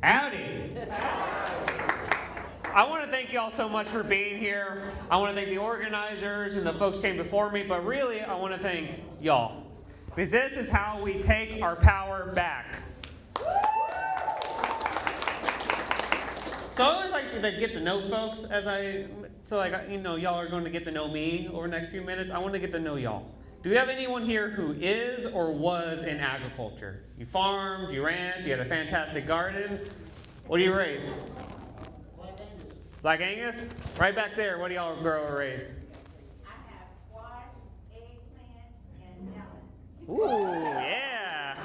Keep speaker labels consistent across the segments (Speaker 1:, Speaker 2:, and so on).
Speaker 1: Howdy. I want to thank you all so much for being here. I want to thank the organizers and the folks who came before me, but really I want to thank y'all. Because this is how we take our power back. So I always like to get to know folks y'all are going to get to know me over the next few minutes. I want to get to know y'all. Do we have anyone here who is or was in agriculture? You farmed, you ranch, you had a fantastic garden. What do you raise? Black Angus? Right back there, what do y'all grow or raise?
Speaker 2: I have squash, eggplant, and melon.
Speaker 1: Ooh, yeah.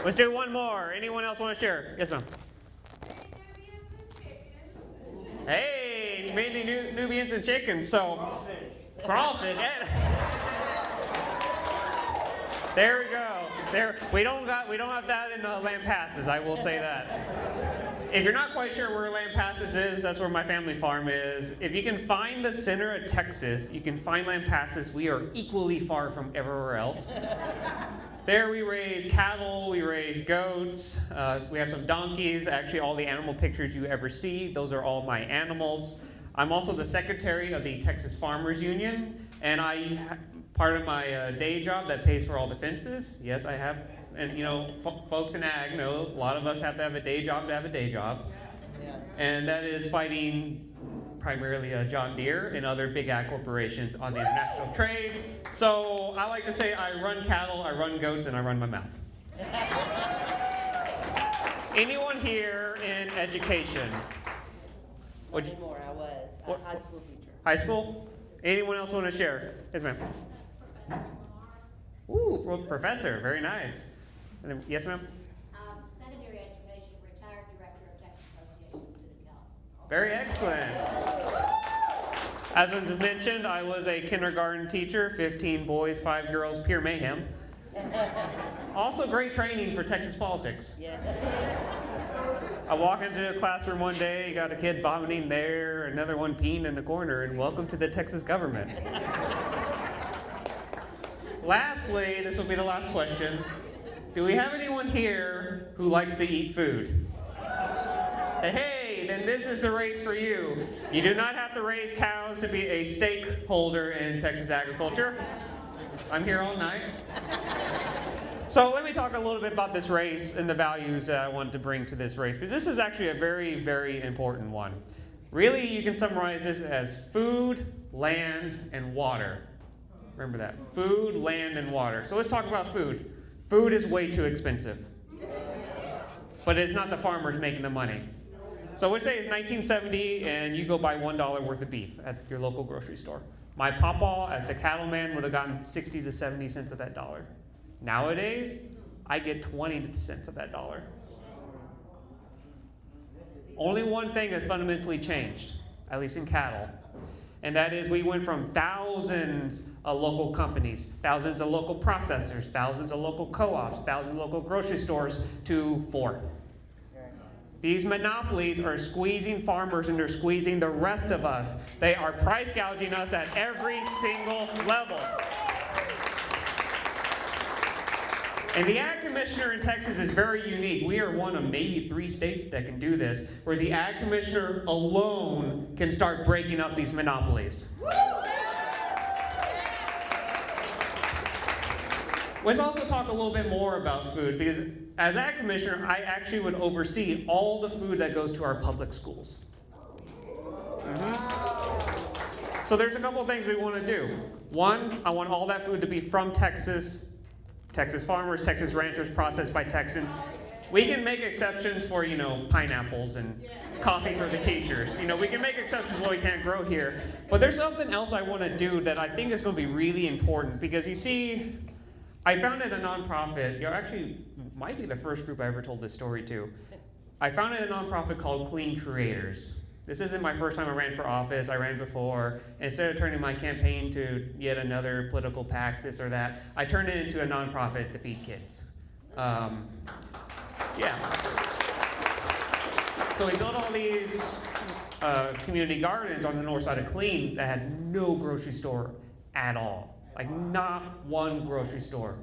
Speaker 1: Let's do one more. Anyone else want to share? Yes, ma'am. Hey, mainly Nubians and chickens. So, crawfish. There we go. We don't have that in Lampasas. I will say that. If you're not quite sure where Lampasas is, that's where my family farm is. If you can find the center of Texas, you can find Lampasas. We are equally far from everywhere else. There we raise cattle, we raise goats, we have some donkeys. Actually, all the animal pictures you ever see, those are all my animals. I'm also the secretary of the Texas Farmers Union, and part of my day job that pays for all the fences. Yes, I have, and folks in ag know a lot of us have to have a day job to have a day job. And that is fighting primarily John Deere and other big ag corporations on the international trade. So I like to say I run cattle, I run goats, and I run my mouth. Anyone here in education?
Speaker 3: Not anymore, I was a high school teacher.
Speaker 1: High school? Anyone else want to share? Yes, ma'am. Ooh, professor, very nice. And then, yes, ma'am.
Speaker 4: Secondary education, retired director of Texas Association of Student Councils.
Speaker 1: Very excellent. As was mentioned, I was a kindergarten teacher, 15 boys, 5 girls, pure mayhem. Also great training for Texas politics.
Speaker 3: Yeah.
Speaker 1: I walk into a classroom one day, got a kid vomiting there, another one peeing in the corner, and welcome to the Texas government. Lastly, this will be the last question. Do we have anyone here who likes to eat food? Hey, then this is the race for you. You do not have to raise cows to be a stakeholder in Texas agriculture. I'm here all night. So let me talk a little bit about this race and the values that I want to bring to this race, because this is actually a very, very important one. Really, you can summarize this as food, land, and water. Remember that. Food, land, and water. So let's talk about food. Food is way too expensive. But it's not the farmers making the money. So let's say it's 1970 and you go buy $1 worth of beef at your local grocery store. My pawpaw, as the cattleman, would have gotten 60 to 70 cents of that dollar. Nowadays, I get 20 cents of that dollar. Only one thing has fundamentally changed, at least in cattle, and that is we went from thousands of local companies, thousands of local processors, thousands of local co-ops, thousands of local grocery stores to 4. These monopolies are squeezing farmers and they're squeezing the rest of us. They are price gouging us at every single level. And the Ag Commissioner in Texas is very unique. We are one of maybe 3 states that can do this, where the Ag Commissioner alone can start breaking up these monopolies. Let's also talk a little bit more about food, because as Ag Commissioner, I actually would oversee all the food that goes to our public schools. So there's a couple of things we want to do. One, I want all that food to be from Texas, Texas farmers, Texas ranchers, processed by Texans. We can make exceptions for, pineapples and coffee for the teachers. We can make exceptions what we can't grow here. But there's something else I want to do that I think is going to be really important, because you see, I founded a nonprofit. Actually, might be the first group I ever told this story to. I founded a nonprofit called Clean Creators. This isn't my first time I ran for office. I ran before. Instead of turning my campaign to yet another political PAC, this or that, I turned it into a nonprofit to feed kids. So we built all these community gardens on the north side of Clean that had no grocery store at all. Like not one grocery store.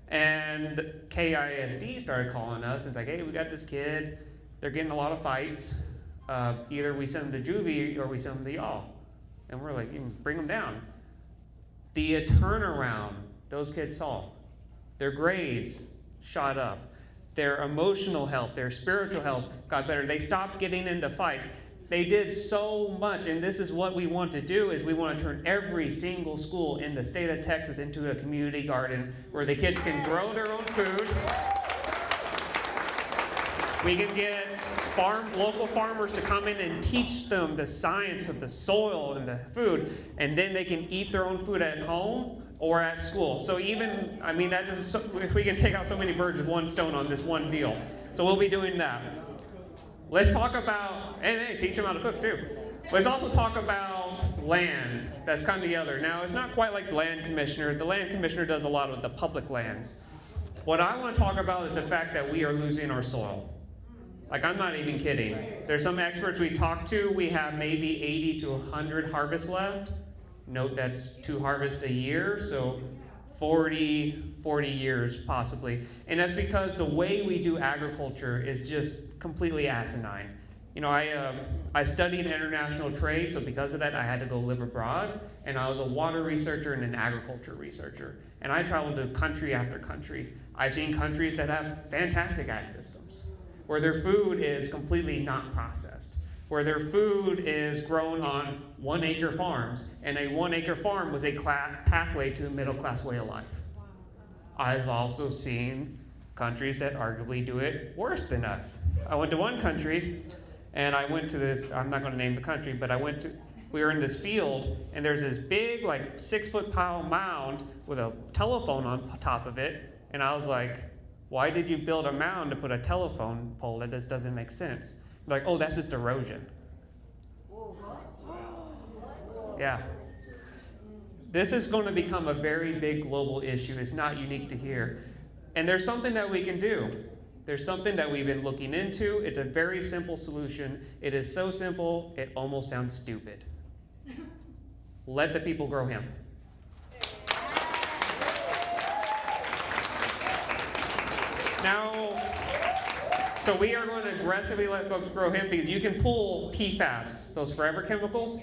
Speaker 1: And KISD started calling us. It's like, hey, we got this kid. they're getting a lot of fights. Either we send them to juvie or we send them to y'all. And we're like, bring them down. The turnaround those kids saw, their grades shot up, their emotional health, their spiritual health got better. They stopped getting into fights. They did so much, and this is what we want to do, is we want to turn every single school in the state of Texas into a community garden where the kids can grow their own food. We can get local farmers to come in and teach them the science of the soil and the food, and then they can eat their own food at home or at school. So we can take out so many birds with one stone on this one deal. So we'll be doing that. Let's talk about, and teach them how to cook too. Let's also talk about land. That's kind of the other. Now, it's not quite like the land commissioner. The land commissioner does a lot of the public lands. What I want to talk about is the fact that we are losing our soil. Like, I'm not even kidding. There's some experts we talked to. We have maybe 80 to 100 harvests left. Note that's 2 harvests a year, so 40 years possibly. And that's because the way we do agriculture is just completely asinine. I studied international trade, so because of that, I had to go live abroad. And I was a water researcher and an agriculture researcher. And I traveled to country after country. I've seen countries that have fantastic ag systems, where their food is completely not processed, where their food is grown on 1-acre farms, and a 1-acre farm was a pathway to a middle-class way of life. I've also seen countries that arguably do it worse than us. I went to one country, and I went to this, I'm not going to name the country, but we were in this field, and there's this big, 6-foot pile mound with a telephone on top of it, and I was like, why did you build a mound to put a telephone pole? That just doesn't make sense. Like, oh, that's just erosion. Yeah. This is going to become a very big global issue. It's not unique to here. And there's something that we can do. There's something that we've been looking into. It's a very simple solution. It is so simple, it almost sounds stupid. Let the people grow hemp. Now, so we are going to aggressively let folks grow hemp because you can pull PFAS, those forever chemicals.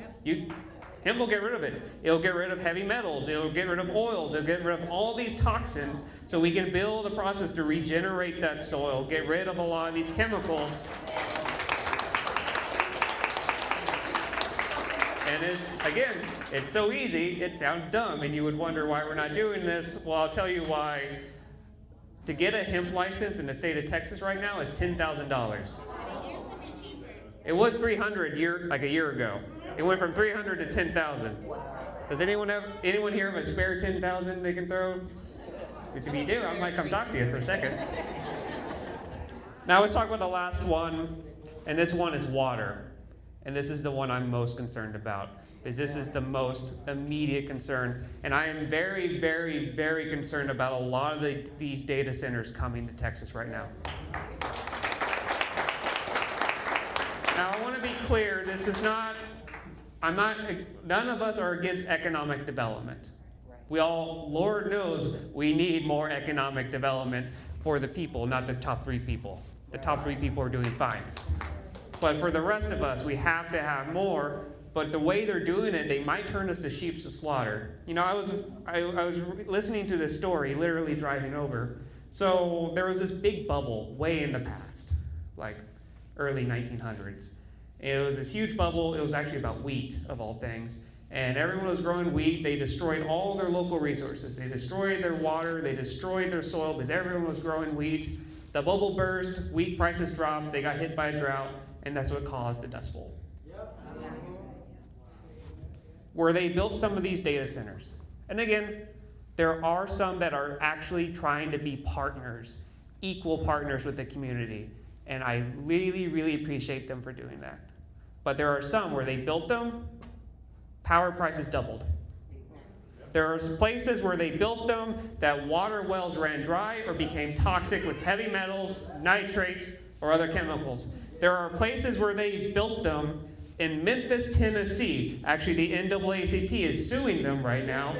Speaker 1: Hemp will get rid of it. It'll get rid of heavy metals. It'll get rid of oils. It'll get rid of all these toxins. So we can build a process to regenerate that soil, get rid of a lot of these chemicals. And it's so easy. It sounds dumb, and you would wonder why we're not doing this. Well, I'll tell you why. To get a hemp license in the state of Texas right now is $10,000. It was $300 a year ago. It went from $300 to $10,000. Does anyone here have a spare $10,000 they can throw? Because if you do, I might come talk to you for a second. Now let's talk about the last one, and this one is water. And this is the one I'm most concerned about, because this is the most immediate concern. And I am very, very, very concerned about a lot of these data centers coming to Texas right now. Now, I want to be clear, none of us are against economic development. Lord knows, we need more economic development for the people, not the top 3 people. The top 3 people are doing fine. But for the rest of us, we have to have more. But the way they're doing it, they might turn us to sheep to slaughter. I was listening to this story, literally driving over. So there was this big bubble way in the past, like early 1900s. It was this huge bubble. It was actually about wheat, of all things. And everyone was growing wheat. They destroyed all their local resources. They destroyed their water. They destroyed their soil because everyone was growing wheat. The bubble burst. Wheat prices dropped. They got hit by a drought. And that's what caused the Dust Bowl. Where they built some of these data centers. And again, there are some that are actually trying to be partners, equal partners with the community. And I really, really appreciate them for doing that. But there are some where they built them, power prices doubled. There are places where they built them that water wells ran dry or became toxic with heavy metals, nitrates, or other chemicals. There are places where they built them in Memphis, Tennessee. Actually, the NAACP is suing them right now.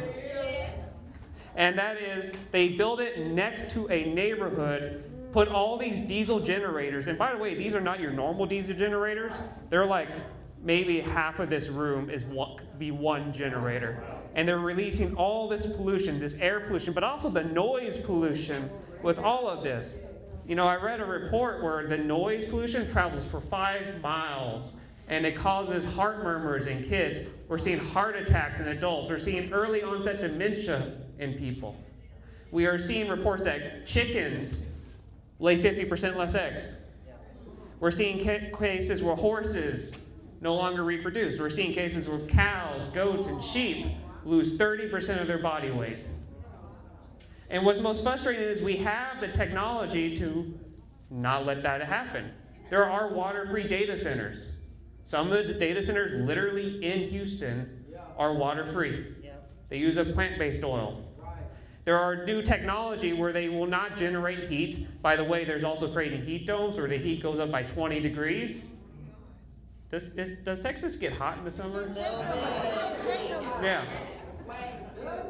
Speaker 1: And that is, they built it next to a neighborhood put all these diesel generators, and by the way, these are not your normal diesel generators. They're like maybe half of this room is one generator. And they're releasing all this pollution, this air pollution, but also the noise pollution with all of this. You know, I read a report where the noise pollution travels for 5 miles, and it causes heart murmurs in kids. We're seeing heart attacks in adults. We're seeing early onset dementia in people. We are seeing reports that chickens lay 50% less eggs. We're seeing cases where horses no longer reproduce. We're seeing cases where cows, goats, and sheep lose 30% of their body weight. And what's most frustrating is we have the technology to not let that happen. There are water-free data centers. Some of the data centers literally in Houston are water-free. They use a plant-based oil. There are new technology where they will not generate heat. By the way, there's also creating heat domes where the heat goes up by 20 degrees. Does Texas get hot in the summer? Yeah.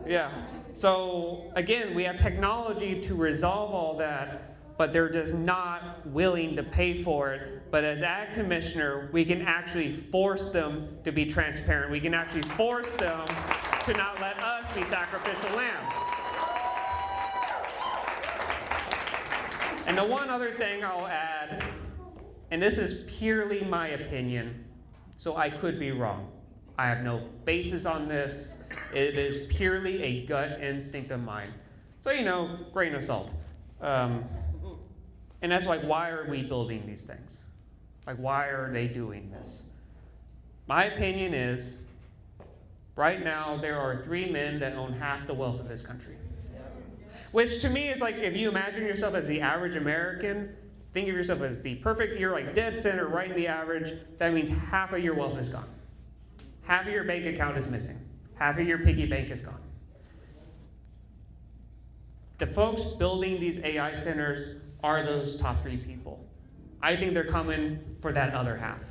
Speaker 1: Yeah. So again, we have technology to resolve all that, but they're just not willing to pay for it. But as Ag Commissioner, we can actually force them to be transparent. We can actually force them to not let us be sacrificial lambs. And the one other thing I'll add, and this is purely my opinion, so I could be wrong. I have no basis on this. It is purely a gut instinct of mine. So, you know, grain of salt. And that's like, why are we building these things? Like, why are they doing this? My opinion is, right now, there are 3 men that own half the wealth of this country. Which to me is like, if you imagine yourself as the average American, think of yourself as the perfect, you're like dead center, right in the average, that means half of your wealth is gone. Half of your bank account is missing. Half of your piggy bank is gone. The folks building these AI centers are those top 3 people. I think they're coming for that other half.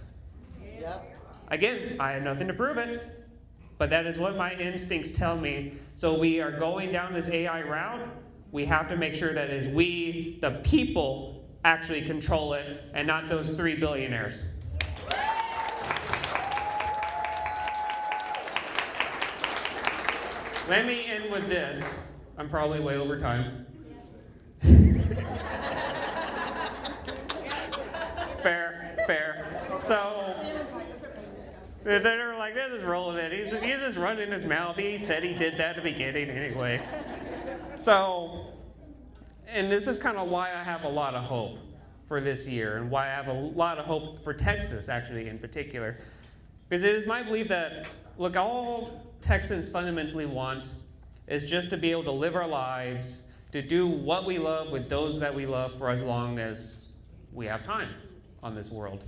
Speaker 3: Yep.
Speaker 1: Again, I have nothing to prove it, but that is what my instincts tell me. So we are going down this AI route. We have to make sure that is we, the people, actually control it, and not those 3 billionaires. Let me end with this. I'm probably way over time. Fair. So, they're like, this is relevant. He's just running his mouth. He said he did that at the beginning anyway. So, and this is kind of why I have a lot of hope for this year, and why I have a lot of hope for Texas, actually, in particular. Because it is my belief that, look, all Texans fundamentally want is just to be able to live our lives, to do what we love with those that we love for as long as we have time on this world.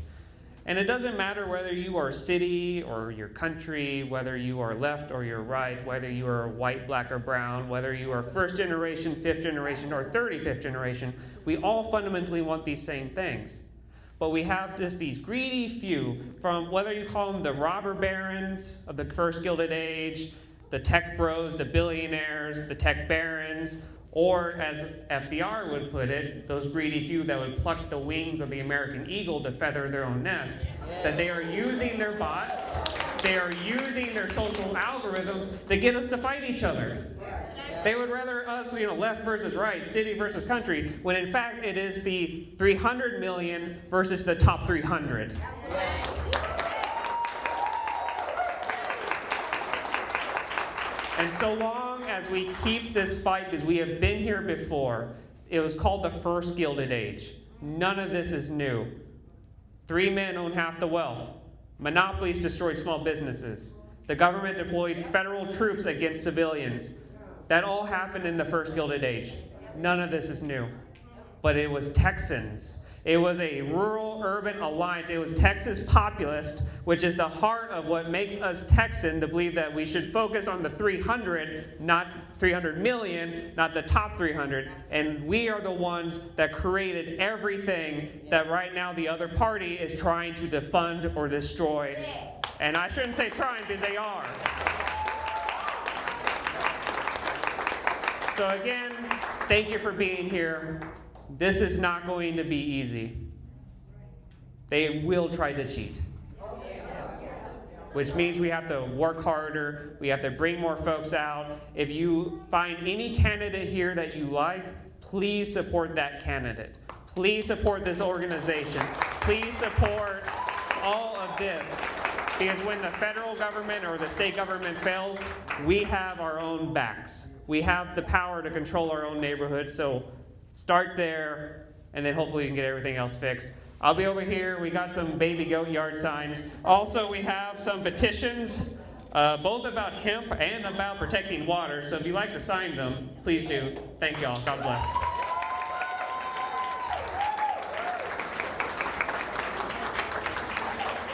Speaker 1: And it doesn't matter whether you are city or your country, whether you are left or you're right, whether you are white, black, or brown, whether you are 1st generation, 5th generation, or 35th generation, we all fundamentally want these same things. But we have just these greedy few, from whether you call them the robber barons of the first Gilded Age, the tech bros, the billionaires, the tech barons, or as FDR would put it, those greedy few that would pluck the wings of the American eagle to feather their own nest, that they are using their bots, they are using their social algorithms to get us to fight each other. They would rather us, left versus right, city versus country, when in fact it is the 300 million versus the top 300. And so long as we keep this fight, because we have been here before, it was called the first Gilded Age. None of this is new. 3 men own half the wealth. Monopolies destroyed small businesses. The government deployed federal troops against civilians. That all happened in the first Gilded Age. None of this is new. But it was Texans. It was a rural-urban alliance. It was Texas populist, which is the heart of what makes us Texan to believe that we should focus on the 300, not 300 million, not the top 300. And we are the ones that created everything that right now the other party is trying to defund or destroy. And I shouldn't say trying, because they are. So again, thank you for being here. This is not going to be easy. They will try to cheat. Which means we have to work harder. We have to bring more folks out. If you find any candidate here that you like, please support that candidate. Please support this organization. Please support all of this. Because when the federal government or the state government fails, we have our own backs. We have the power to control our own neighborhood. So start there, and then hopefully you can get everything else fixed. I'll be over here. We got some baby goat yard signs. Also, we have some petitions, both about hemp and about protecting water. So if you'd like to sign them, please do. Thank y'all. God bless.